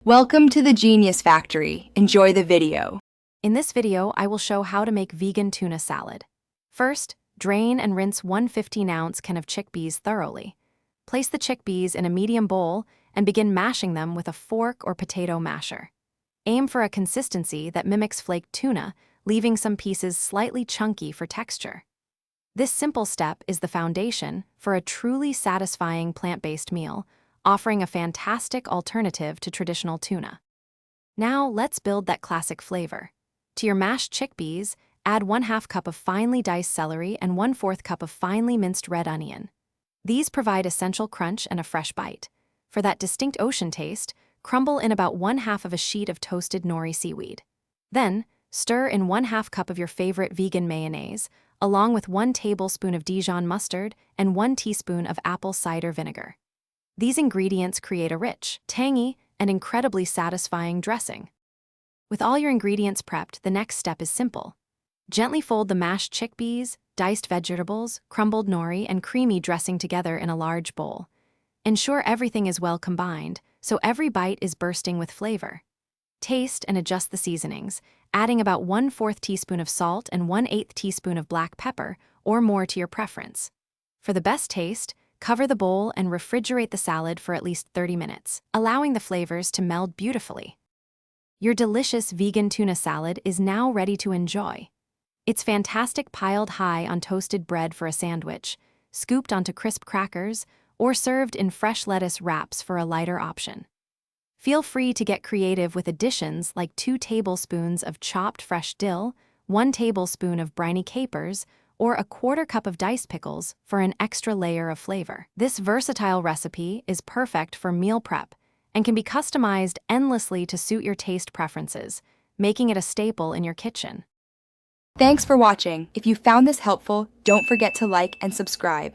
Welcome to the Genius Factory. Enjoy the video. In this video, I will show how to make vegan tuna salad. First, drain and rinse one 15-ounce can of chickpeas thoroughly. Place the chickpeas in a medium bowl and begin mashing them with a fork or potato masher. Aim for a consistency that mimics flaked tuna, leaving some pieces slightly chunky for texture. This simple step is the foundation for a truly satisfying plant-based meal, offering a fantastic alternative to traditional tuna. Now, let's build that classic flavor. To your mashed chickpeas, add 1/2 cup of finely diced celery and 1/4 cup of finely minced red onion. These provide essential crunch and a fresh bite. For that distinct ocean taste, crumble in about 1/2 of a sheet of toasted nori seaweed. Then, stir in 1/2 cup of your favorite vegan mayonnaise, along with 1 tablespoon of Dijon mustard and 1 teaspoon of apple cider vinegar. These ingredients create a rich, tangy, and incredibly satisfying dressing. With all your ingredients prepped, the next step is simple. Gently fold the mashed chickpeas, diced vegetables, crumbled nori, and creamy dressing together in a large bowl. Ensure everything is well combined, so every bite is bursting with flavor. Taste and adjust the seasonings, adding about 1/4 teaspoon of salt and 1/8 teaspoon of black pepper, or more to your preference. For the best taste, cover the bowl and refrigerate the salad for at least 30 minutes, allowing the flavors to meld beautifully. Your delicious vegan tuna salad is now ready to enjoy. It's fantastic piled high on toasted bread for a sandwich, scooped onto crisp crackers, or served in fresh lettuce wraps for a lighter option. Feel free to get creative with additions like 2 tablespoons of chopped fresh dill, 1 tablespoon of briny capers, or a 1/4 cup of diced pickles for an extra layer of flavor. This versatile recipe is perfect for meal prep and can be customized endlessly to suit your taste preferences, making it a staple in your kitchen. Thanks for watching. If you found this helpful, don't forget to like and subscribe.